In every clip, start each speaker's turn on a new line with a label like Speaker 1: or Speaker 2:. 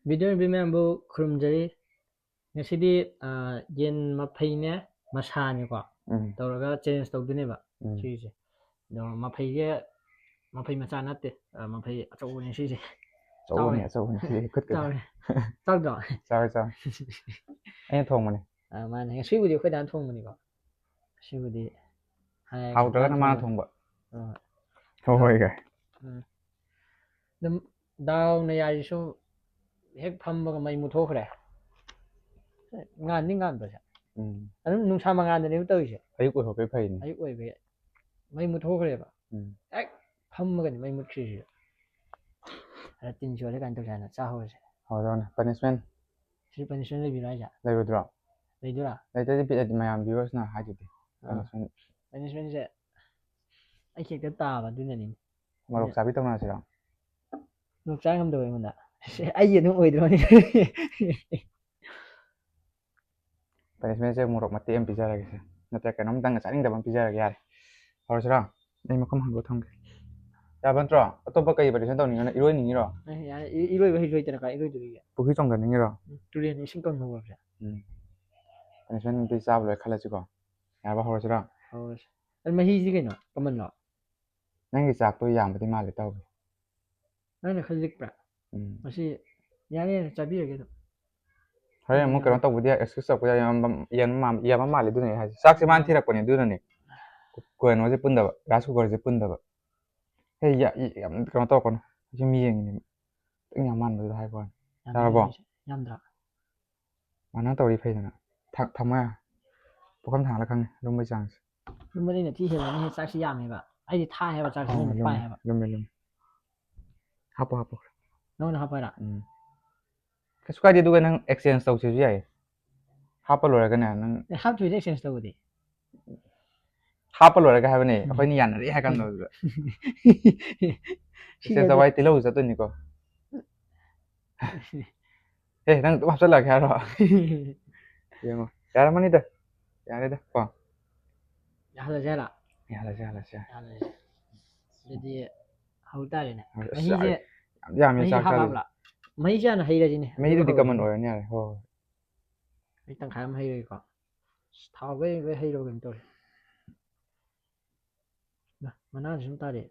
Speaker 1: Video remember khurumjari ngasidi yen maphai masa ni ko tawraga change tawdune ba sise do maphai macha natte maphai achaw ni sise
Speaker 2: Sâu này cất
Speaker 1: taw taw do
Speaker 2: sao anh thong mà này
Speaker 1: man he sui budi khoi dan thong mani ko sui budi
Speaker 2: hao trở nó mang thong bợ thôi kìa
Speaker 1: dum daw na yari so hek phamba ga mai mu thokre ngan ni ngan ba sa anum nung sa mangan de ni taw ise
Speaker 2: ayuk ko pe phai ni
Speaker 1: ayuk oi be mai mu thokre ba ek phamba ga ni mai mu chi ara tin jo le kan taw sana cha ho se
Speaker 2: ho rồi nè punishment
Speaker 1: si punishment le bi la ja
Speaker 2: đây rồi đó
Speaker 1: le do la
Speaker 2: đây tới bị mày làm viewers nào hai chục
Speaker 1: punishment se ai ke ta ta ba du na ni
Speaker 2: mà lục sao biết tao nào sao
Speaker 1: lục sa ngam do mon da ai ye nu oi do ni
Speaker 2: punishment sẽ một mặt tiêm pizza này kìa nó sẽ cái nóng tăng cái sáng đập bằng pizza này kìa rồi sao đây mà không hàng bột thông kìa ya vẫn trò tôi bắt cây vào để xem tao nhìn nó iroi nhìn rồi
Speaker 1: iroi ba iroi ta ka iroi du ya
Speaker 2: bukit trong gần nhìn rồi
Speaker 1: tu le ni sing kong no ba
Speaker 2: punishment pizza rồi khai lại chứ còn ya bao rồi sao
Speaker 1: an ma hi ji ke no kaman no
Speaker 2: nang cái sạc tôi giảm cái mà lại tao
Speaker 1: na na khalik pra masi ya ne cha bi ke no
Speaker 2: thôi em muốn cái đó tao vừa đi excuse của em mà lại đứa này hay sạc xem ăn thì là còn đứa này quên nó sẽ bún đập gas cooker sẽ bún đập hey ya cái đó tao còn chỉ miếng này tất nhà man rồi hai con sao bỏ
Speaker 1: yam da
Speaker 2: mà nó tao đi phê rồi thằng à bộ cam thằng là khăng luôn mới chẳng
Speaker 1: lu ma ni ti he la ni sa si yam he ba ai di tha he ba cha si pa he ba
Speaker 2: luôn hấp
Speaker 1: no na ha pa la
Speaker 2: cái số cái cái năng exchange tàu chứ gì hấp rồi cái này năng
Speaker 1: have to exchange to di
Speaker 2: hấp rồi cái hai bên này phải ni ăn đấy hai con rồi exchange tàu thì lâu rồi tôi nhỉ cô ê năng tụi hấp rất là khéo rồi iya mah cara mana itu ya ada dah apa
Speaker 1: ya la ja la
Speaker 2: ya lah
Speaker 1: jadi hau ta le ne
Speaker 2: mai
Speaker 1: hi je
Speaker 2: ya mi sa
Speaker 1: ha
Speaker 2: ka
Speaker 1: la mai ja na hai ra ji ne
Speaker 2: mai itu di kaman orang ni ho
Speaker 1: mai tang khai hai rồi ko thao với hai rồi gần tôi mà nó chúng ta để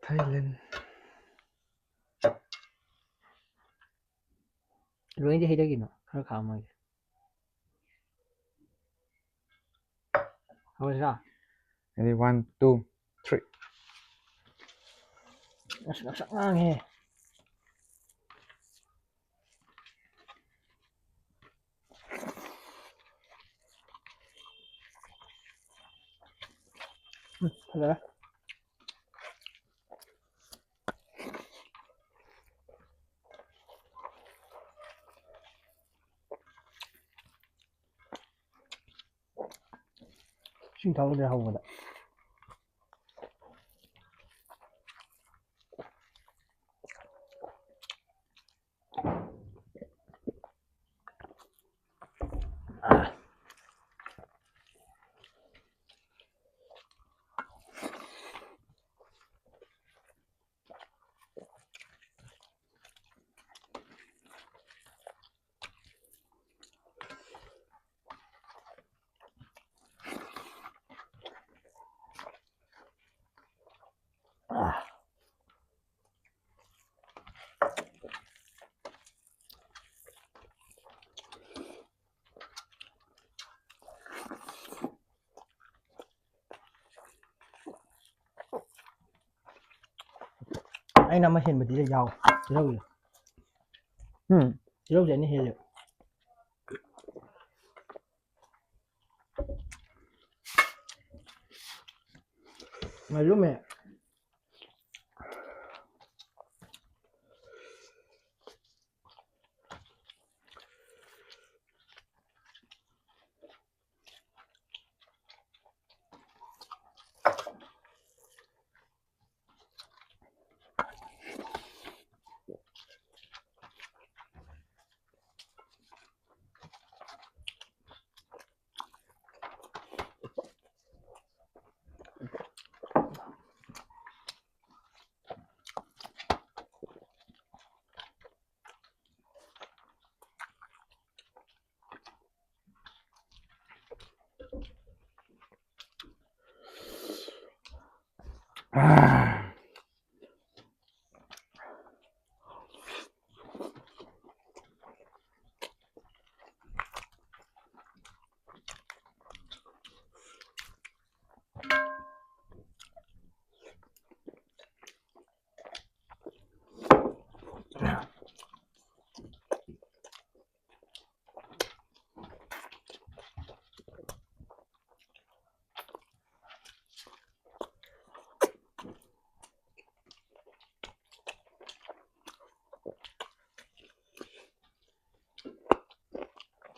Speaker 2: Thailand
Speaker 1: rồi đi hay đấy kì nó khá khá mà thôi sao
Speaker 2: ready 1 2 3
Speaker 1: nó sẵn ngang hè thật rồi xin thấu ra hồng rồi đó anh nằm ở hiện một tí là giàu chứ đâu rồi chứ đâu vậy hiện rồi mà lúc mẹ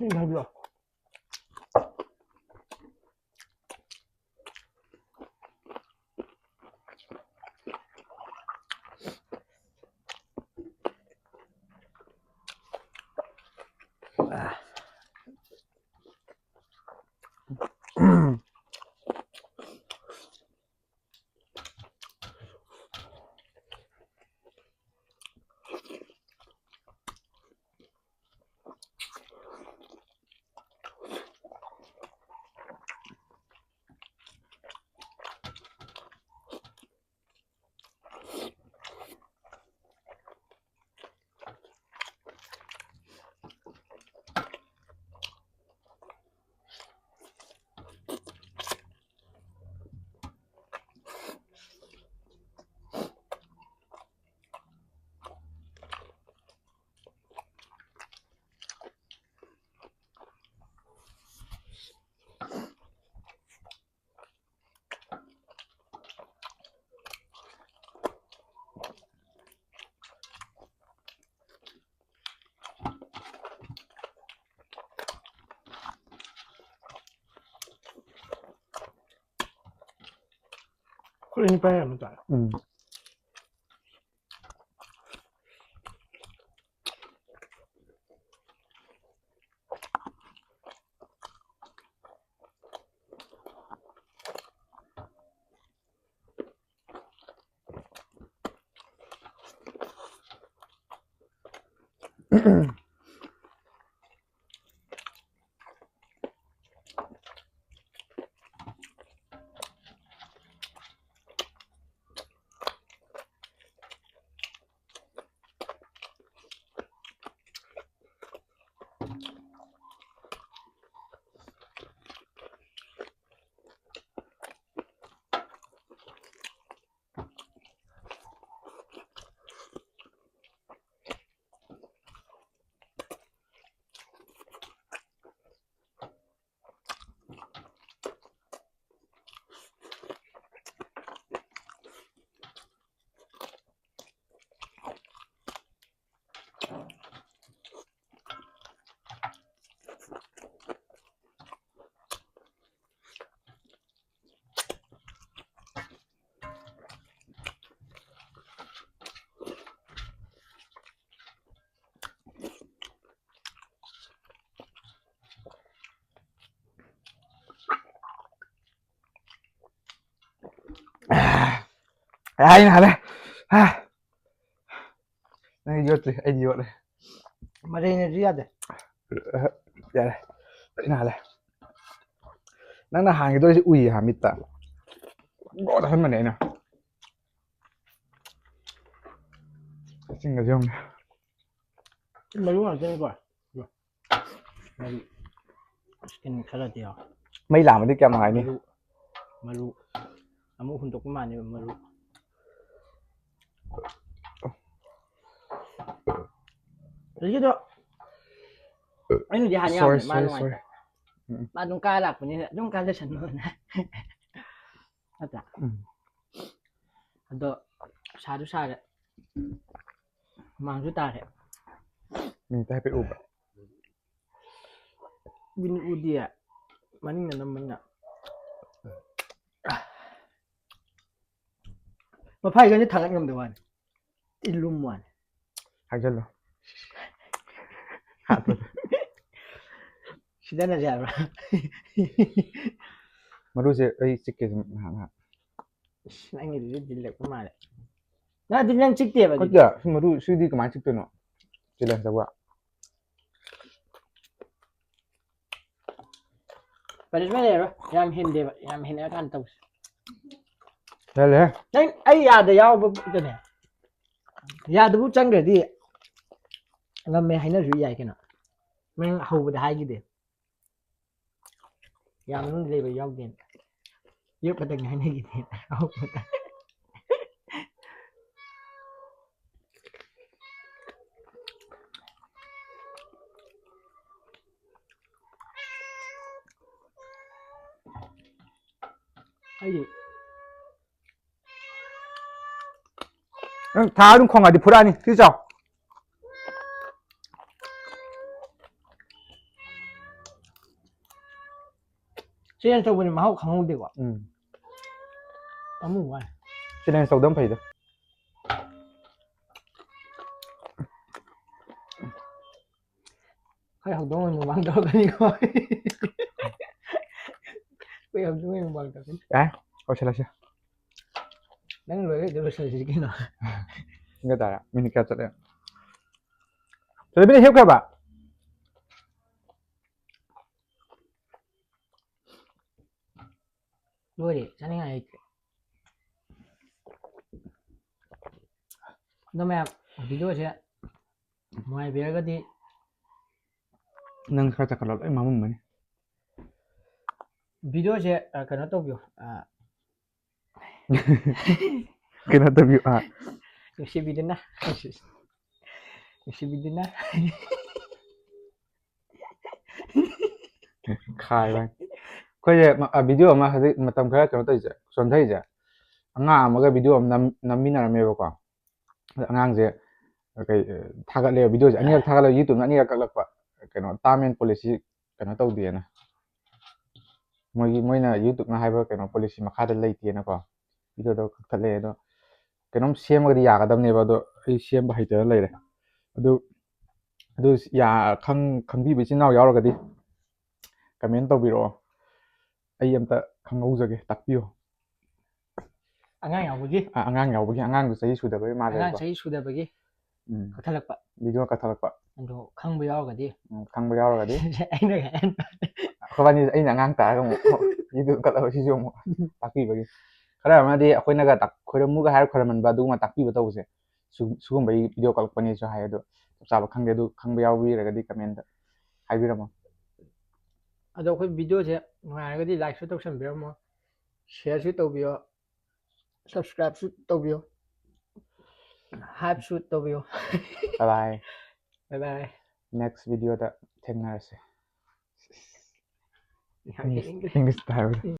Speaker 1: 听他说，后来你白眼没咋？ai
Speaker 2: nào đây này vô thì ai vô đây
Speaker 1: mà đây này riết đấy.
Speaker 2: dạ đây đây nào đây năng là hàng cái tôi sẽ ui hàm mít ta gõ ra mà này nào xin cái gì
Speaker 1: mà đúng là cái này mà skin khá là nhiều
Speaker 2: mấy làm đi kem này đi
Speaker 1: mà lu amu untuk kemana ya malu jadi tuh ini dia hanya malu mà đúng ca lạc của như vậy đúng ca choฉันluôn ada ada satu đấy mang chút ta đấy
Speaker 2: mình tay phải ụp
Speaker 1: bin udi ya maning na naman na mapai ganit thangak ngam dewan ilum wan
Speaker 2: hai chân rồi
Speaker 1: sida na jara
Speaker 2: mà đôi giờ ấy chỉ kể hả
Speaker 1: anh nghĩ dilek ko male na din yang chikte ba
Speaker 2: có giờ mà đôi suy đi cái máy chụp nó chỉ là sao vậy
Speaker 1: Paris mana ya? Yang hindi kan tahu.
Speaker 2: လဲလဲ
Speaker 1: အဲ့အဲ့ရတရားတဲ့နဲ့ရတဘူးကျန်ကြတဲ့ငါမဟိုင်းနေရွေးရိုက်ကနော်မင်းဟိုဘဒဟိုင်းကြီးတယ်ရမင်းလေးပဲရောက်တယ်ရုပ်ပတဲ့ငိုင်းနေကြီးတယ်ဟုတ်အဲ့
Speaker 2: 다른 콩아디 불안이 그죠?
Speaker 1: 시간 속으로 마하고 강호되고 너무 와
Speaker 2: 시간 속 너무 파이다
Speaker 1: hay học đúng mình bằng đầu cái coi bây giờ chúng mình bằng đầu
Speaker 2: 야 어쩌라시
Speaker 1: đánh lưỡi để được sử dụng cái nào
Speaker 2: 이거 다야 미니까 저래 저래 비니 hiệu 봐
Speaker 1: đuôi đi sáng ngày nó mẹ video chứ ngoài việc cái đi
Speaker 2: nâng khởi chắc là ấy mà mình
Speaker 1: video chứ cái nó tốt nhiều
Speaker 2: cái nó tập vụ à
Speaker 1: 역시 믿으나 역시 믿으나
Speaker 2: khai vậy coi mà video mà hay mà tầm khởi cái nó thấy chứ xuân thấy chứ ngang mà cái video nằm mình làm咩vậy ngang chứ cái thằng cái video chứ anh ấy thằng cái YouTube anh ấy cái lạc cái nó tamen policy cái nó tàu tiền à mỗi là YouTube nó hay cái nó policy mà khai được lấy tiền à quoi video đó thật là đó cái nó xem cái gì à cái đam này vào đó cái xem bài chơi lấy đấy đó ya khang bi bị chín nào giáo rồi cái đi comment tàu bị rồi ai em ta khang ngâu rồi cái tắt biểu
Speaker 1: anh ngang nhau gì
Speaker 2: anh ngang nhau cái anh ngang cái sudah cái mà
Speaker 1: anh ngang say sudah bagi kata lepas
Speaker 2: video kata lepas
Speaker 1: untuk khang beliau cái đi
Speaker 2: khang beliau rồi cái đi
Speaker 1: anh đây anh
Speaker 2: các bạn ấy là ngang ta không video kata lepas sih cuma tắt biểu cái khởi mà đi khởi naga tắt khởi mua cái hai khởi mình vào đúng mà tắt biểu tàu sẽ sugun bay video call pani cho hai đó sao khang dia du khang beliau vi rồi cái đi comment hai biểu mà
Speaker 1: ada khởi video chứ ngoài cái đi like số tàu xem biểu mà share số tàu biểu subscribe số tàu biểu hype số tàu biểu
Speaker 2: bye bye
Speaker 1: bye bye
Speaker 2: next video ta thèm nào sẽ
Speaker 1: English
Speaker 2: English style